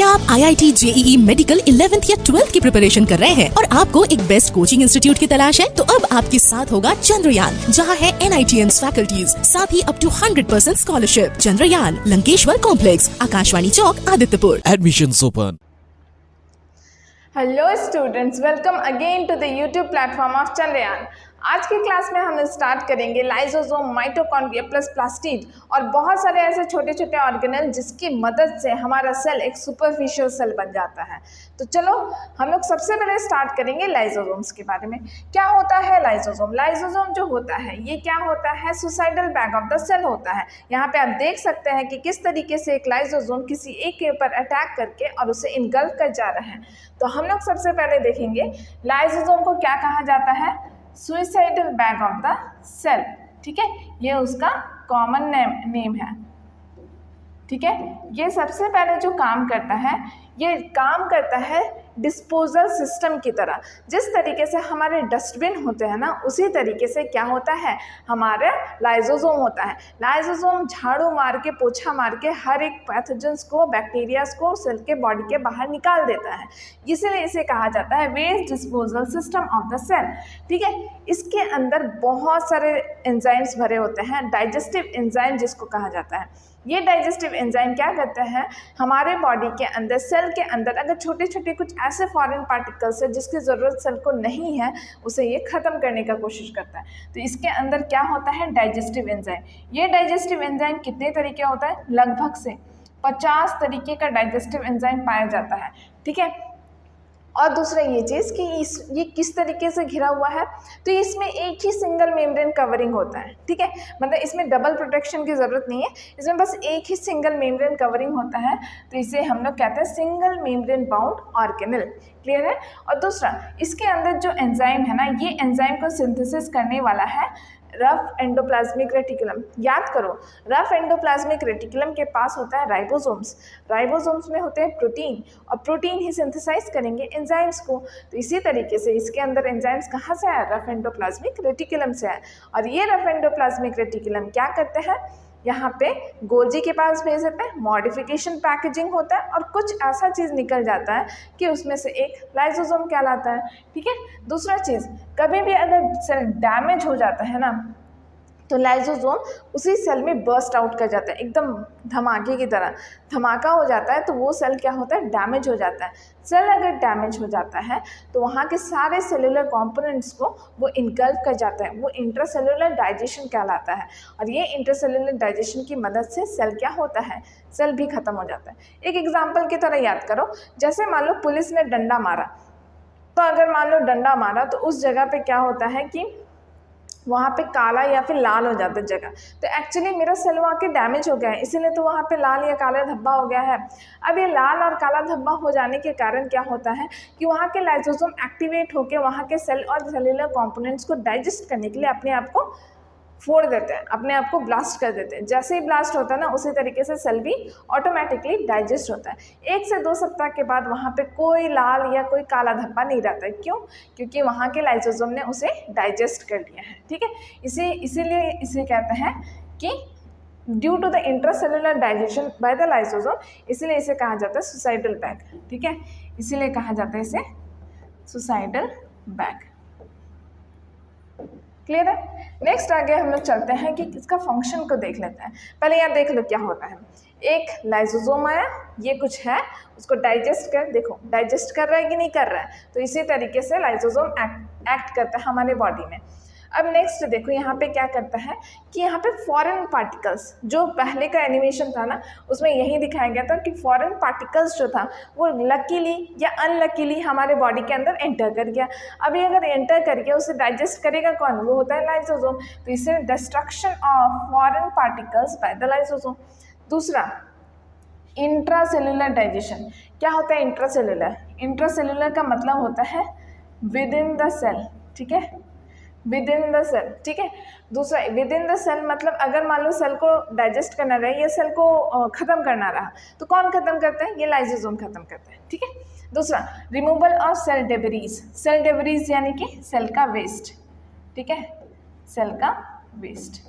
क्या आप IIT JEE medical 11th या 12th की प्रिपरेशन कर रहे हैं और आपको एक बेस्ट कोचिंग इंस्टीट्यूट की तलाश है? तो अब आपके साथ होगा चंद्रयान, जहां है NITS फैकल्टीज, साथ ही up to 100% scholarship. Chandrayaan, Lankeshwar complex, Akashvani Chowk, Adityapur. Admissions open. Hello students, welcome again to the YouTube platform of Chandrayaan. आज की क्लास में हम स्टार्ट करेंगे लाइसोसोम, माइटोकॉन्ड्रिया प्लस प्लास्टिड और बहुत सारे ऐसे छोटे छोटे ऑर्गेनेल जिसकी मदद से हमारा सेल एक सुपरफिशियल सेल बन जाता है। तो चलो हम लोग सबसे पहले स्टार्ट करेंगे लाइसोसोम्स के बारे में। क्या होता है लाइसोसोम? लाइसोसोम जो होता है ये क्या होता है? Suicidal bag of the cell होता है। यहाँ पे आप देख सकते हैं कि किस तरीके से एक लाइसोसोम किसी एक के ऊपर अटैक करके और उसे इनगल्फ कर जा रहे हैं। तो हम लोग सबसे पहले देखेंगे लाइसोसोम को क्या कहा जाता है। Suicidal bag of the cell, ठीक है, ये उसका कॉमन नेम है। ठीक है, ये सबसे पहले जो काम करता है ये काम करता है डिस्पोजल सिस्टम की तरह। जिस तरीके से हमारे डस्टबिन होते हैं ना, उसी तरीके से क्या होता है, हमारा लाइसोसोम होता है। लाइसोसोम झाड़ू मार के, पोछा मार के हर एक पैथोजेंस को, बैक्टीरियाज को सेल के बॉडी के बाहर निकाल देता है। इसीलिए इसे कहा जाता है waste disposal system of the cell. ठीक है, इसके अंदर बहुत सारे एंजाइम्स भरे होते हैं, डाइजेस्टिव एंजाइम जिसको कहा जाता है। ये डाइजेस्टिव एंजाइम क्या करते हैं, हमारे बॉडी के अंदर, सेल के अंदर अगर छोटे छोटे कुछ ऐसे फॉरेन पार्टिकल्स है जिसकी ज़रूरत सेल को नहीं है, उसे ये ख़त्म करने का कोशिश करता है। तो इसके अंदर क्या होता है, डाइजेस्टिव एंजाइम। ये डाइजेस्टिव एंजाइम कितने तरीके होता है, लगभग से 50 तरीके का डाइजेस्टिव एंजाइम पाया जाता है। ठीक है, और दूसरा ये चीज़ कि ये किस तरीके से घिरा हुआ है, तो इसमें एक ही सिंगल मेम्ब्रेन कवरिंग होता है। ठीक है, मतलब इसमें डबल प्रोटेक्शन की ज़रूरत नहीं है, इसमें बस एक ही सिंगल मेम्ब्रेन कवरिंग होता है। तो इसे हम लोग कहते हैं single membrane bound organelle. Clear है? और दूसरा, इसके अंदर जो एंजाइम है ना, ये एंजाइम को सिंथेसिस करने वाला है रफ एंडोप्लाज्मिक रेटिकुलम। याद करो, रफ एंडोप्लाज्मिक रेटिकुलम के पास होता है राइबोसोम्स। राइबोसोम्स में होते हैं प्रोटीन, और प्रोटीन ही सिंथेसाइज करेंगे एंजाइम्स को। तो इसी तरीके से इसके अंदर एंजाइम्स कहाँ से आया, रफ एंडोप्लाज्मिक रेटिकुलम से आया। और ये रफ एंडोप्लाज्मिक रेटिकुलम क्या करते हैं, यहाँ पे गोल्जी के पास भेज देते हैं, मॉडिफिकेशन पैकेजिंग होता है और कुछ ऐसा चीज़ निकल जाता है कि उसमें से एक लाइसोसोम कहलाता है। ठीक है, दूसरा चीज़, कभी भी अगर सेल डैमेज हो जाता है ना, तो लाइसोसोम उसी सेल में बर्स्ट आउट कर जाता है, एकदम धमाके की तरह धमाका हो जाता है। तो वो सेल क्या होता है, डैमेज हो जाता है। सेल अगर डैमेज हो जाता है तो वहाँ के सारे सेलुलर कंपोनेंट्स को वो इनगल्फ कर जाता है, वो इंट्रासेलुलर डाइजेशन कहलाता है। और ये इंट्रासेलुलर डाइजेशन की मदद से सेल क्या होता है, सेल भी खत्म हो जाता है। एक एग्जाम्पल की तरह याद करो, जैसे मान लो पुलिस ने डंडा मारा, तो अगर मान लो डंडा मारा तो उस जगह पे क्या होता है कि वहाँ पे काला या फिर लाल हो जाता है जगह। तो एक्चुअली मेरा सेल वहाँ के डैमेज हो गया है, इसीलिए तो वहाँ पे लाल या काला धब्बा हो गया है। अब ये लाल और काला धब्बा हो जाने के कारण क्या होता है कि वहाँ के लाइसोसोम एक्टिवेट होकर वहाँ के सेल और सेलुलर कंपोनेंट्स को डाइजेस्ट करने के लिए अपने आप को फोड़ देते हैं, अपने आप को ब्लास्ट कर देते हैं। जैसे ही ब्लास्ट होता है ना, उसी तरीके से सेल भी ऑटोमेटिकली डाइजेस्ट होता है। 1 से 2 सप्ताह के बाद वहाँ पे कोई लाल या कोई काला धब्बा नहीं रहता है। क्यों? क्योंकि वहाँ के लाइसोसोम ने उसे डाइजेस्ट कर लिया है। ठीक है, इसीलिए इसे कहते हैं कि due to the intracellular digestion by the lysosome, इसीलिए इसे कहा जाता है सुसाइडल बैग। ठीक है, इसीलिए कहा जाता है इसे सुसाइडल बैग। क्लियर है? नेक्स्ट आगे हम लोग चलते हैं कि इसका फंक्शन को देख लेते हैं। पहले यहाँ देख लो क्या होता है। एक लाइसोसोम आया, ये कुछ है, उसको डाइजेस्ट कर, देखो डाइजेस्ट कर रहा है कि नहीं कर रहा है। तो इसी तरीके से लाइसोसोम एक्ट करता है हमारे बॉडी में। अब नेक्स्ट देखो यहाँ पे क्या करता है कि यहाँ पे फॉरेन पार्टिकल्स, जो पहले का एनिमेशन था ना, उसमें यही दिखाया गया था कि फॉरेन पार्टिकल्स जो था वो लकीली या अनलकीली हमारे बॉडी के अंदर एंटर कर गया। अभी अगर एंटर कर गया, उसे डाइजेस्ट करेगा कौन, वो होता है लाइसोसोम। तो इससे destruction of foreign particles bye the lysosome. दूसरा, इंट्रासेलुलर डाइजेशन। क्या होता है इंट्रासेलुलर? इंट्रासेलुलर का मतलब होता है विद इन द सेल। ठीक है, विद इन द सेल। ठीक है, दूसरा विद इन द सेल मतलब अगर मान लो सेल को डाइजेस्ट करना रहा या सेल को ख़त्म करना रहा, तो कौन ख़त्म करता है, ये लाइसोसोम ख़त्म करता है। ठीक है, दूसरा removal of cell debris. Cell debris यानी कि सेल का वेस्ट। ठीक है, सेल का वेस्ट।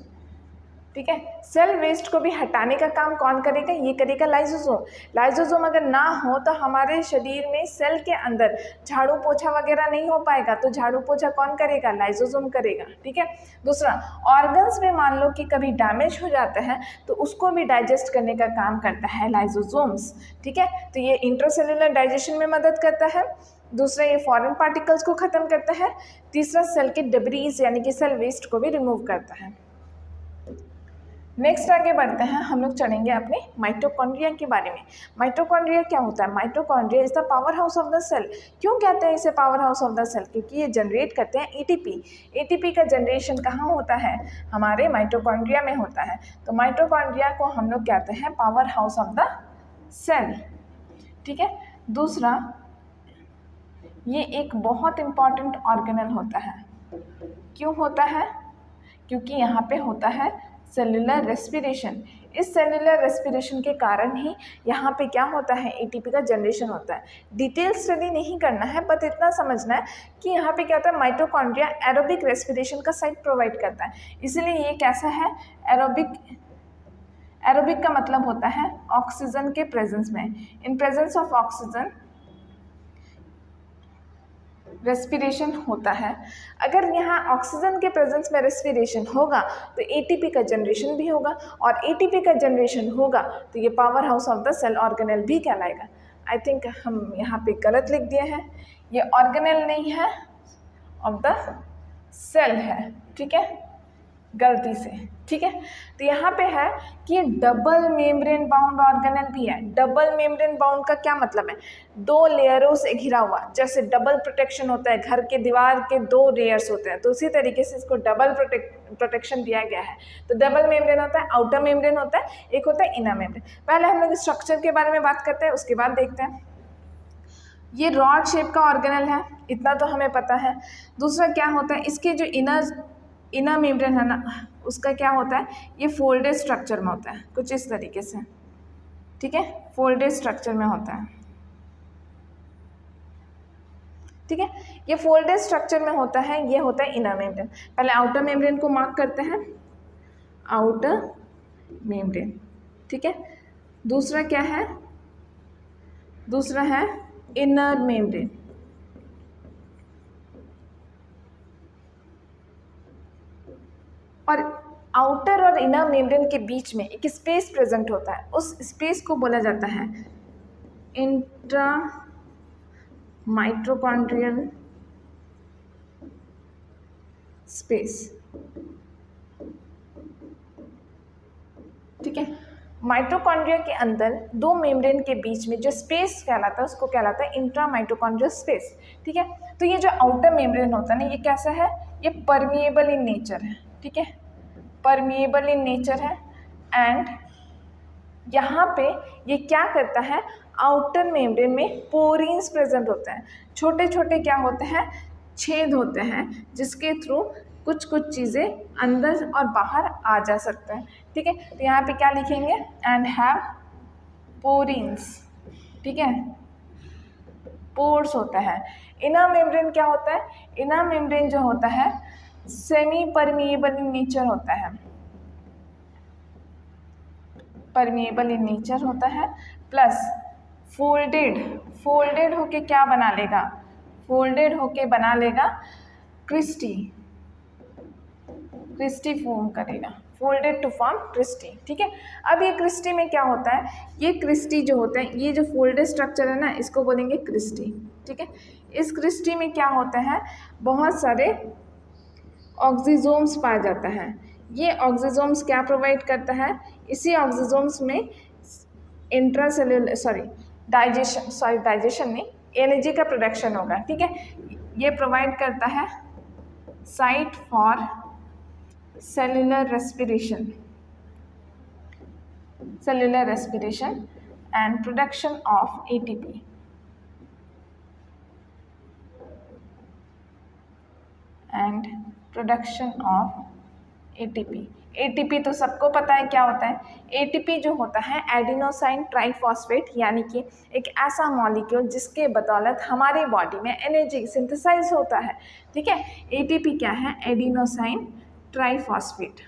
ठीक है। सेल वेस्ट को भी हटाने का काम कौन करेगा? ये करेगा लाइसोसोम। लाइसोसोम अगर ना हो तो हमारे शरीर में सेल के अंदर झाड़ू पोछा वगैरह नहीं हो पाएगा, तो झाड़ू पोछा कौन करेगा? लाइसोसोम करेगा। ठीक है। दूसरा, ऑर्गन्स में मान लो कि कभी डैमेज हो जाता है तो उसको भी डाइजेस्ट करने का काम करता है लाइसोसोम्स। ठीक है। तो ये इंट्रासेल्युलर डाइजेशन में मदद करता है। दूसरा, ये फॉरेन पार्टिकल्स को ख़त्म करता है। तीसरा, सेल के डेब्रीज यानी कि सेल वेस्ट को भी रिमूव करता है। नेक्स्ट आगे बढ़ते हैं, हम लोग चलेंगे अपने माइटोकॉन्ड्रिया के बारे में। माइटोकॉन्ड्रिया क्या होता है? Mitochondria is the power house of the cell. क्यों कहते हैं इसे power house of the cell? क्योंकि ये जनरेट करते हैं एटीपी। एटीपी का जनरेशन कहाँ होता है? हमारे माइटोकॉन्ड्रिया में होता है। तो माइटोकॉन्ड्रिया को हम लोग कहते हैं power house of the cell. ठीक है। दूसरा, ये एक बहुत इम्पॉर्टेंट ऑर्गेनल होता है। क्यों होता है? क्योंकि यहाँ पे होता है सेलुलर रेस्पिरेशन। इस सेलुलर रेस्पिरेशन के कारण ही यहाँ पे क्या होता है? एटीपी का जनरेशन होता है। डिटेल स्टडी नहीं करना है, बट इतना समझना है कि यहाँ पे क्या होता है? माइटोकॉन्ड्रिया एरोबिक रेस्पिरेशन का साइट प्रोवाइड करता है, इसलिए ये कैसा है? एरोबिक। एरोबिक का मतलब होता है ऑक्सीजन के प्रेजेंस में। In presence of oxygen respiration होता है। अगर यहाँ ऑक्सीजन के प्रेजेंस में रेस्पिरेशन होगा तो एटीपी का जनरेशन भी होगा, और एटीपी का जनरेशन होगा तो ये power house of the cell organelle भी कहलाएगा। आई थिंक हम यहाँ पे गलत लिख दिए हैं, ये ऑर्गेनल नहीं है, ऑफ द सेल है। ठीक है, गलती से। ठीक है। तो यहाँ पे है कि डबल मेम्ब्रेन बाउंड ऑर्गेनल भी है। डबल मेम्ब्रेन बाउंड का क्या मतलब है? दो लेयरों से घिरा हुआ। जैसे डबल प्रोटेक्शन होता है, घर के दीवार के दो लेयर्स होते हैं, तो उसी तरीके से इसको डबल प्रोटेक्शन दिया गया है। तो डबल मेम्ब्रेन होता है, आउटर मेम्ब्रेन होता है, एक होता है इनर मेम्ब्रेन। पहले हम लोग स्ट्रक्चर के बारे में बात करते हैं, उसके बाद देखते हैं। ये रॉड शेप का ऑर्गेनल है, इतना तो हमें पता है। दूसरा क्या होता है? इसके जो इनर मेम्ब्रेन है ना, उसका क्या होता है? ये फोल्डेड स्ट्रक्चर में होता है, कुछ इस तरीके से। ठीक है, फोल्डेड स्ट्रक्चर में होता है। ठीक है, ये फोल्डेड स्ट्रक्चर में होता है, ये होता है इनर मेम्ब्रेन। पहले आउटर मेम्ब्रेन को मार्क करते हैं, आउटर मेम्ब्रेन। ठीक है। दूसरा क्या है? दूसरा है इनर मेम्ब्रेन। और आउटर और इनर मेम्ब्रेन के बीच में एक स्पेस प्रेजेंट होता है, उस स्पेस को बोला जाता है इंट्रा माइटोकॉन्ड्रियल स्पेस। ठीक है। माइटोकॉन्ड्रिया के अंदर दो मेम्ब्रेन के बीच में जो स्पेस कहलाता है उसको कहलाता है इंट्रा माइटोकॉन्ड्रियल स्पेस। ठीक है। तो ये जो आउटर मेम्ब्रेन होता है ना, ये कैसा है? ये परमिएबल इन नेचर है। ठीक है, परमिएबल इन नेचर है। एंड यहाँ पे ये क्या करता है? आउटर मेम्ब्रेन में पोरीन्स प्रेजेंट होते हैं, छोटे छोटे क्या होते हैं? छेद होते हैं, जिसके थ्रू कुछ कुछ चीज़ें अंदर और बाहर आ जा सकते हैं। ठीक है। तो यहाँ पे क्या लिखेंगे? And have porins. ठीक है, पोर्स होता है। इनर मेम्ब्रेन क्या होता है? इनर मेम्ब्रेन जो होता है सेमी परमिएबल इन नेचर होता है, परमिएबल इन नेचर होता है, प्लस फोल्डेड। फोल्डेड होके क्या बना लेगा? फोल्डेड होके बना लेगा क्रिस्टी, क्रिस्टी फॉर्म करेगा, फोल्डेड टू फॉर्म क्रिस्टी। ठीक है। अब ये क्रिस्टी में क्या होता है? ये क्रिस्टी जो होता है, ये जो फोल्डेड स्ट्रक्चर है ना, इसको बोलेंगे क्रिस्टी। ठीक है। इस क्रिस्टी में क्या होता है? बहुत सारे ऑक्सीजोम्स पाया जाता है। ये ऑक्सीजोम्स क्या प्रोवाइड करता है? इसी ऑक्सीजोम्स में इंट्रासेल्युलर डाइजेशन नहीं, एनर्जी का प्रोडक्शन होगा। ठीक है। ये प्रोवाइड करता है site for cellular respiration, cellular respiration and production of ATP. And production of ATP. ATP तो सबको पता है क्या होता है। एटीपी जो होता है एडिनोसाइन ट्राइफॉस्फेट, यानी कि एक ऐसा मॉलिक्यूल जिसके बदौलत हमारे बॉडी में एनर्जी सिंथेसाइज होता है। ठीक है। एटीपी क्या है? Adenosine triphosphate.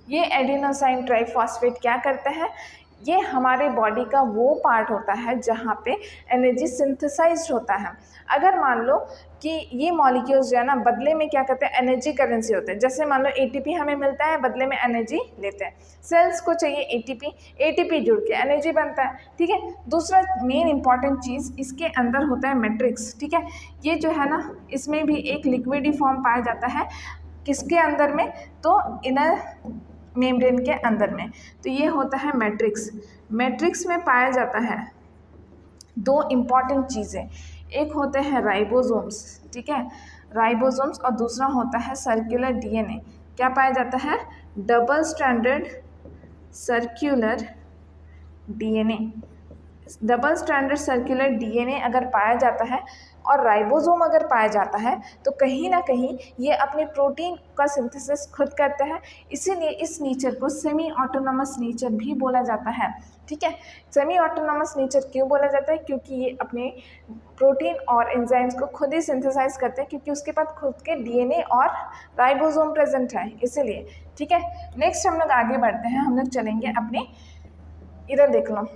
ये एडिनोसाइन ट्राइफॉस्फेट क्या करता है, ये हमारे बॉडी का वो पार्ट होता है जहाँ पे एनर्जी सिंथेसाइज्ड होता है। अगर मान लो कि ये मॉलिक्यूल्स जो है ना बदले में क्या करते हैं, एनर्जी करेंसी होते हैं। जैसे मान लो एटीपी हमें मिलता है, बदले में एनर्जी लेते हैं। सेल्स को चाहिए एटीपी, एटीपी जुड़ के एनर्जी बनता है, ठीक है। दूसरा मेन इंपॉर्टेंट चीज़ इसके अंदर होता है मैट्रिक्स, ठीक है। ये जो है ना इसमें भी एक लिक्विडी फॉर्म पाया जाता है, किसके अंदर में, तो इनर मेम्ब्रेन के अंदर में। तो ये होता है मैट्रिक्स। मैट्रिक्स में पाया जाता है दो इम्पॉर्टेंट चीज़ें, एक होते हैं राइबोसोम्स, ठीक है, राइबोसोम्स, और दूसरा होता है सर्कुलर डीएनए। क्या पाया जाता है, double stranded circular DNA. Double stranded circular DNA अगर पाया जाता है और राइबोसोम अगर पाया जाता है तो कहीं ना कहीं ये अपने प्रोटीन का सिंथेसिस खुद करते हैं। इसीलिए इस नेचर को सेमी ऑटोनॉमस नेचर भी बोला जाता है, ठीक है। सेमी ऑटोनॉमस नेचर क्यों बोला जाता है, क्योंकि ये अपने प्रोटीन और एंजाइम्स को खुद ही सिंथेसाइज करते हैं, क्योंकि उसके पास खुद के डीएनए और राइबोसोम प्रेजेंट है, इसीलिए, ठीक है। नेक्स्ट हम लोग आगे बढ़ते हैं, हम लोग चलेंगे अपने, इधर देख लो,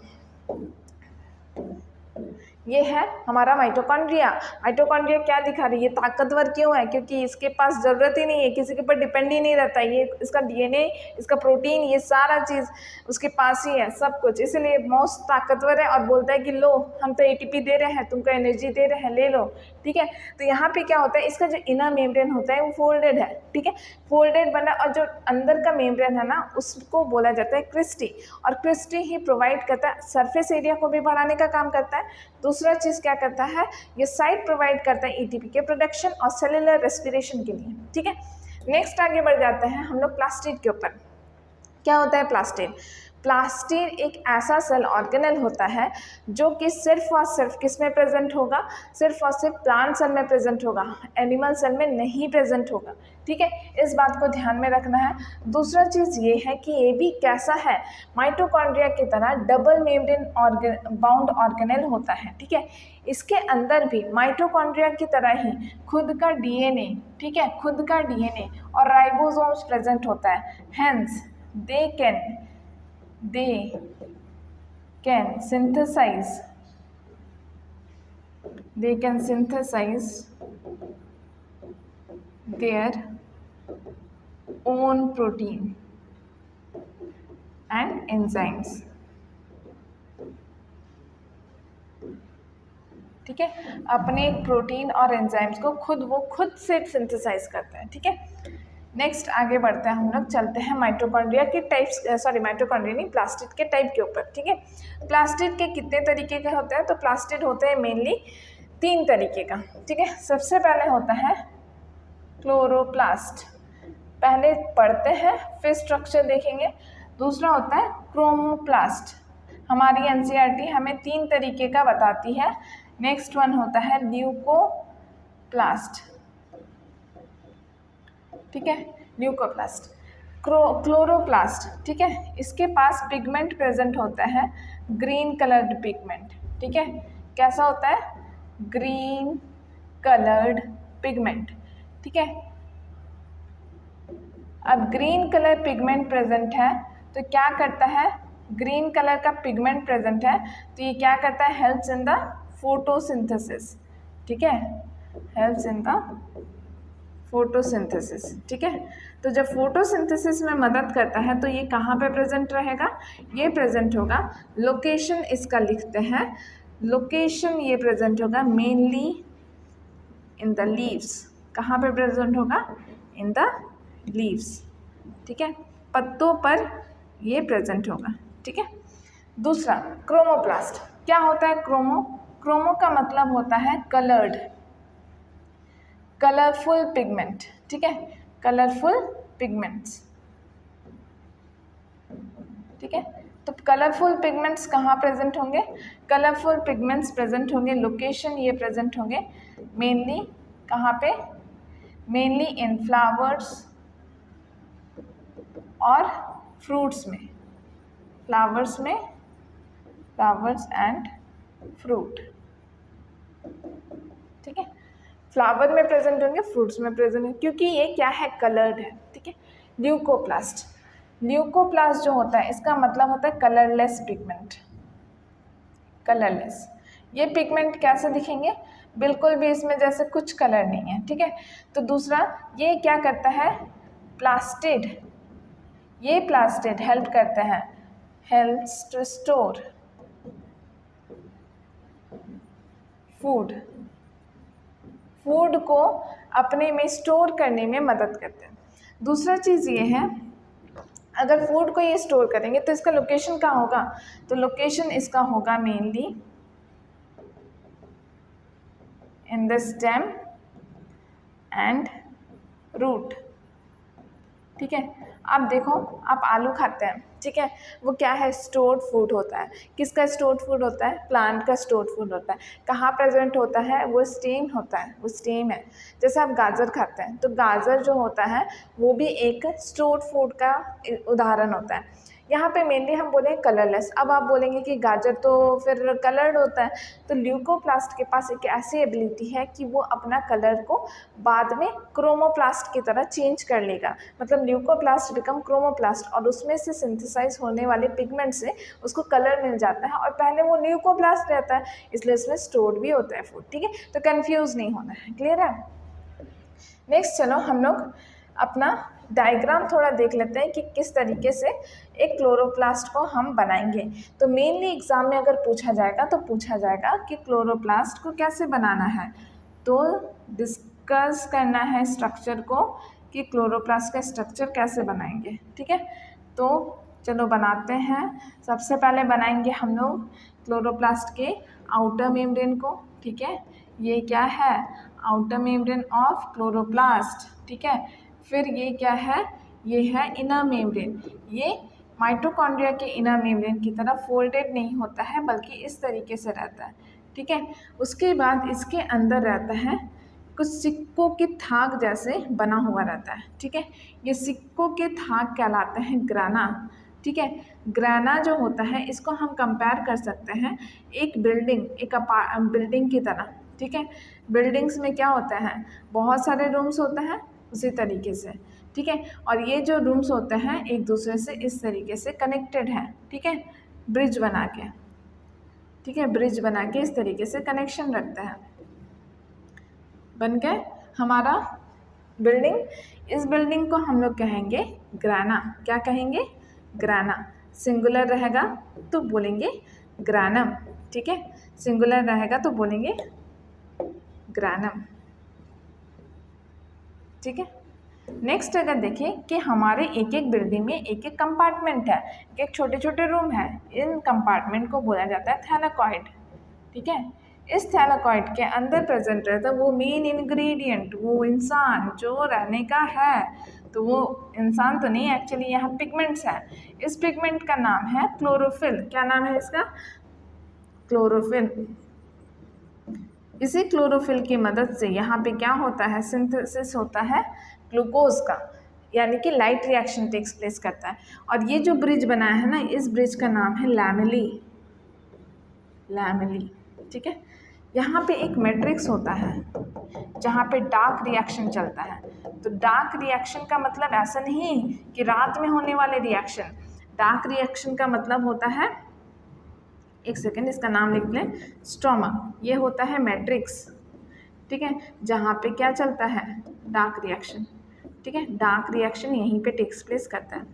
ये है हमारा माइटोकॉन्ड्रिया। माइटोकॉन्ड्रिया क्या दिखा रही है, ताकतवर क्यों है, क्योंकि इसके पास ज़रूरत ही नहीं है, किसी के ऊपर डिपेंड ही नहीं रहता है। ये इसका डीएनए, इसका प्रोटीन, ये सारा चीज़ उसके पास ही है, सब कुछ, इसलिए मोस्ट ताकतवर है। और बोलता है कि लो हम तो एटीपी दे रहे हैं, तुमको एनर्जी दे रहे हैं, ले लो, ठीक है। तो यहाँ पे क्या होता है, इसका जो इनर मेम्ब्रेन होता है वो फोल्डेड है, ठीक है, फोल्डेड बना, और जो अंदर का मेम्ब्रेन है ना उसको बोला जाता है क्रिस्टी। और क्रिस्टी ही प्रोवाइड करता है, सरफेस एरिया को भी बढ़ाने का काम करता है। दूसरा चीज़ क्या करता है, ये साइट प्रोवाइड करता है एटीपी के प्रोडक्शन और सेलुलर रेस्पिरेशन के लिए, ठीक है। नेक्स्ट आगे बढ़ जाते हैं हम लोग प्लास्टिड के ऊपर। क्या होता है प्लास्टिड? प्लास्टिड एक ऐसा सेल ऑर्गेनल होता है जो कि सिर्फ और सिर्फ किस में प्रेजेंट होगा, सिर्फ और सिर्फ प्लांट सेल में प्रेजेंट होगा, एनिमल सेल में नहीं प्रेजेंट होगा, ठीक है। इस बात को ध्यान में रखना है। दूसरा चीज़ ये है कि ये भी कैसा है, माइटोकॉन्ड्रिया की तरह डबल मेम्ब्रेन बाउंड ऑर्गेनल होता है, ठीक है। इसके अंदर भी माइटोकॉन्ड्रिया की तरह ही खुद का डीएनए, ठीक है, खुद का डीएनए और राइबोसोम्स प्रेजेंट होता है। Hence they can synthesize their own protein and enzymes, ठीक है। अपने प्रोटीन और एंजाइम्स को खुद से सिंथेसाइज करते हैं, ठीक है। नेक्स्ट आगे बढ़ते हैं हम लोग, चलते हैं माइटोकॉन्ड्रिया के टाइप्स, माइटोकॉन्ड्रिया नहीं, प्लास्टिड के टाइप के ऊपर, ठीक है। प्लास्टिड के कितने तरीके के होते हैं, तो प्लास्टिड होते हैं मेनली 3 तरीके का, ठीक है। सबसे पहले होता है क्लोरोप्लास्ट, पहले पढ़ते हैं फिर स्ट्रक्चर देखेंगे। दूसरा होता है क्रोमोप्लास्ट, हमारी एनसीईआरटी हमें 3 तरीके का बताती है। नेक्स्ट वन होता है ल्यूकोप्लास्ट, ठीक है, ल्यूकोप्लास्ट। क्लोरोप्लास्ट, ठीक है, इसके पास पिगमेंट प्रेजेंट होता है, ग्रीन कलर्ड पिगमेंट, ठीक है। कैसा होता है, ग्रीन कलर्ड पिगमेंट, ठीक है। अब ग्रीन कलर पिगमेंट प्रेजेंट है तो क्या करता है, ग्रीन कलर का पिगमेंट प्रेजेंट है तो ये क्या करता है, हेल्प्स इन द फोटोसिंथेसिस, ठीक है, हेल्प्स इन द फोटोसिंथेसिस, ठीक है। तो जब फोटोसिंथेसिस में मदद करता है तो ये कहाँ पे प्रेजेंट रहेगा, ये प्रेजेंट होगा, लोकेशन इसका लिखते हैं, लोकेशन ये प्रेजेंट होगा मेनली इन द लीव्स। कहाँ पे प्रेजेंट होगा, इन द लीव्स, ठीक है, पत्तों पर ये प्रेजेंट होगा, ठीक है। दूसरा क्रोमोप्लास्ट, क्या होता है क्रोमो का मतलब होता है कलर्ड, कलरफुल पिगमेंट, ठीक है, कलरफुल पिगमेंट्स, ठीक है। तो कलरफुल पिगमेंट्स कहाँ प्रेजेंट होंगे, कलरफुल पिगमेंट्स प्रेजेंट होंगे, लोकेशन ये प्रेजेंट होंगे मेनली कहाँ पे, मेनली इन फ्लावर्स और फ्रूट्स में, फ्लावर्स एंड फ्रूट, ठीक है। फ्लावर में प्रेजेंट होंगे, फ्रूट्स में प्रेजेंट होंगे, क्योंकि ये क्या है, कलर्ड है, ठीक है। ल्यूकोप्लास्ट, ल्यूकोप्लास्ट जो होता है इसका मतलब होता है कलरलेस पिगमेंट, कलरलेस। ये पिगमेंट कैसे दिखेंगे, बिल्कुल भी इसमें जैसे कुछ कलर नहीं है, ठीक है। तो दूसरा ये क्या करता है, प्लास्टिड, ये प्लास्टिड हेल्प करते हैं, helps to store food, food को अपने में स्टोर करने में मदद करते हैं। दूसरा चीज़ ये है, अगर फूड को ये स्टोर करेंगे तो इसका लोकेशन कहाँ होगा, तो लोकेशन इसका होगा mainly in the stem and root, ठीक है। आप देखो, आप आलू खाते हैं, ठीक है, वो क्या है, स्टोर्ड फूड होता है। किसका स्टोर्ड फूड होता है, प्लांट का स्टोर्ड फूड होता है। कहाँ प्रेजेंट होता है, वो स्टेम होता है, वो स्टेम है। जैसे आप गाजर खाते हैं तो गाजर जो होता है वो भी एक स्टोर्ड फूड का उदाहरण होता है। यहाँ पे मेनली हम बोले कलरलेस। अब आप बोलेंगे कि गाजर तो फिर कलर्ड होता है, तो ल्यूकोप्लास्ट के पास एक ऐसी एबिलिटी है कि वो अपना कलर को बाद में क्रोमोप्लास्ट की तरह चेंज कर लेगा। मतलब ल्यूकोप्लास्ट बिकम क्रोमोप्लास्ट, और उसमें से सिंथेसाइज होने वाले पिगमेंट से उसको कलर मिल जाता है, और पहले वो ल्यूकोप्लास्ट रहता है, इसलिए उसमें स्टोर्ड भी होता है फूड, ठीक है। तो कन्फ्यूज़ नहीं होना है, क्लियर है। नेक्स्ट चलो हम लोग अपना डायग्राम थोड़ा देख लेते हैं कि किस तरीके से एक क्लोरोप्लास्ट को हम बनाएंगे। तो मेनली एग्जाम में अगर पूछा जाएगा तो पूछा जाएगा कि क्लोरोप्लास्ट को कैसे बनाना है, तो डिस्कस करना है स्ट्रक्चर को कि क्लोरोप्लास्ट का स्ट्रक्चर कैसे बनाएंगे, ठीक है। तो चलो बनाते हैं। सबसे पहले बनाएंगे हम लोग क्लोरोप्लास्ट के आउटर मेम्ब्रेन को, ठीक है। ये क्या है, आउटर मेम्ब्रेन ऑफ क्लोरोप्लास्ट, ठीक है। फिर ये क्या है, ये है इनर मेम्ब्रेन। ये माइटोकॉन्ड्रिया के इनर मेम्ब्रेन की तरह फोल्डेड नहीं होता है, बल्कि इस तरीके से रहता है, ठीक है। उसके बाद इसके अंदर रहता है कुछ सिक्कों के थाक जैसे बना हुआ रहता है, ठीक है। ये सिक्कों के थाक कहलाते हैं ग्राना, ठीक है। ग्राना जो होता है इसको हम कंपेयर कर सकते हैं एक बिल्डिंग की तरह, ठीक है। बिल्डिंग्स में क्या होता है, बहुत सारे रूम्स होते हैं उसी तरीके से, ठीक है। और ये जो रूम्स होते हैं एक दूसरे से इस तरीके से कनेक्टेड हैं, ठीक है, ब्रिज बना के, ठीक है, ब्रिज बना के इस तरीके से कनेक्शन रखते हैं। बन गए हमारा बिल्डिंग। इस बिल्डिंग को हम लोग कहेंगे ग्राना। क्या कहेंगे, ग्राना। सिंगुलर रहेगा तो बोलेंगे ग्रानम, ठीक है। सिंगुलर रहेगा तो बोलेंगे ग्रानम, ठीक है। नेक्स्ट अगर देखें कि हमारे एक एक बिल्डिंग में एक एक कंपार्टमेंट है, एक एक छोटे छोटे रूम है, इन कंपार्टमेंट को बोला जाता है थैलाकॉइड, ठीक है। इस थैलाकॉइड के अंदर प्रेजेंट रहता है वो मेन इंग्रेडिएंट, वो इंसान जो रहने का है, तो वो इंसान तो नहीं, एक्चुअली यहाँ पिगमेंट्स है। इस पिगमेंट का नाम है क्लोरोफिल। क्या नाम है इसका, क्लोरोफिल। इसी क्लोरोफिल की मदद से यहाँ पे क्या होता है, सिंथेसिस होता है ग्लूकोज का, यानी कि लाइट रिएक्शन टेक्स प्लेस करता है। और ये जो ब्रिज बनाया है ना, इस ब्रिज का नाम है लैमेली, लैमेली, ठीक है। यहाँ पे एक मैट्रिक्स होता है जहाँ पे डार्क रिएक्शन चलता है। तो डार्क रिएक्शन का मतलब ऐसा नहीं कि रात में होने वाले रिएक्शन। डार्क रिएक्शन का मतलब होता है, एक सेकेंड इसका नाम लिख लें, स्ट्रोमा। ये होता है मैट्रिक्स, ठीक है, जहाँ पे क्या चलता है, डार्क रिएक्शन, ठीक है। डार्क रिएक्शन यहीं पे टेक्स प्लेस करता है।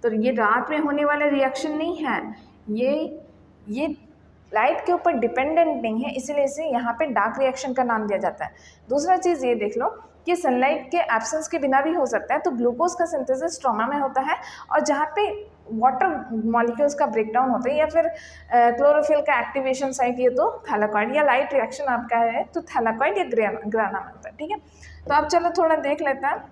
तो ये रात में होने वाला रिएक्शन नहीं है, ये लाइट के ऊपर डिपेंडेंट नहीं है, इसीलिए इसे यहाँ पे डार्क रिएक्शन का नाम दिया जाता है। दूसरा चीज़ ये देख लो कि सनलाइट के एब्सेंस के बिना भी हो सकता है। तो ग्लूकोज का सिंथेसिस स्ट्रोमा में होता है, और जहाँ पे वाटर मॉलिक्यूल्स का ब्रेकडाउन होता है, या फिर क्लोरोफिल का एक्टिवेशन साइट, ये तो थैलाकॉइड या लाइट रिएक्शन आपका है तो थैलाकॉइड या ग्राना में होता है, ठीक है। तो अब चलो थोड़ा देख लेते हैं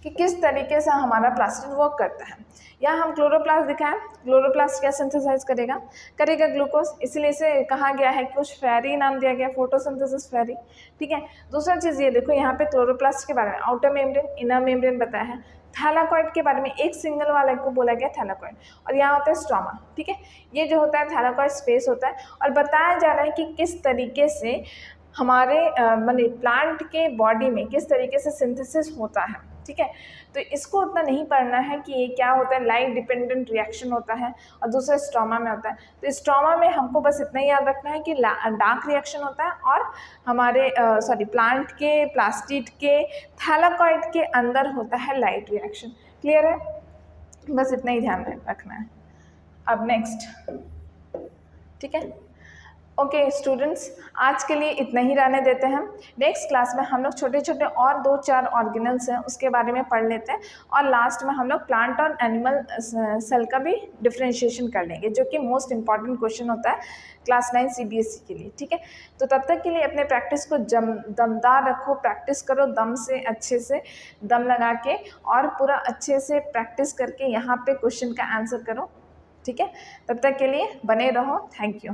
कि किस तरीके से हमारा प्लास्टिड वर्क करता है। यहाँ हम क्लोरोप्लास्ट दिखाएं, क्लोरोप्लास्ट क्या सिंथेसाइज करेगा ग्लूकोज, इसलिए इसे कहा गया है कुछ फेरी नाम दिया गया, फोटोसिंथेसिस फेरी, ठीक है। दूसरा चीज़ ये देखो, यहाँ पे क्लोरोप्लास्ट के बारे में आउटर मेम्ब्रेन, इनर मेम्ब्रेन बताया है। थैलाकॉइड के बारे में एक सिंगल वाले को बोला गया थैलाकॉइड, और यहाँ होता है स्ट्रोमा, ठीक है। ये जो होता है थैलाकॉइड स्पेस होता है, और बताया जा रहा है कि किस तरीके से हमारे प्लांट के बॉडी में किस तरीके से सिंथेसिस होता है, ठीक है। तो इसको उतना नहीं पढ़ना है कि ये क्या होता है, लाइट डिपेंडेंट रिएक्शन होता है और दूसरा स्ट्रोमा में होता है। तो स्ट्रोमा में हमको बस इतना ही याद रखना है कि डार्क रिएक्शन होता है और हमारे प्लांट के, प्लास्टिड के, थैलाकॉइड के अंदर होता है लाइट रिएक्शन। क्लियर है? बस इतना ही ध्यान रखना है। अब नेक्स्ट, ठीक है। ओके स्टूडेंट्स, आज के लिए इतना ही रहने देते हैं। नेक्स्ट क्लास में हम लोग छोटे छोटे और 2-4 ऑर्गेनल्स हैं उसके बारे में पढ़ लेते हैं और लास्ट में हम लोग प्लांट और एनिमल सेल का भी डिफ्रेंशिएशन कर लेंगे, जो कि मोस्ट इंपॉर्टेंट क्वेश्चन होता है क्लास 9 CBSE के लिए। ठीक है, तो तब तक के लिए अपने प्रैक्टिस को दमदार रखो, प्रैक्टिस करो दम से, अच्छे से दम लगा के और पूरा अच्छे से प्रैक्टिस करके यहाँ पे क्वेश्चन का आंसर करो। ठीक है, तब तक के लिए बने रहो। Thank you.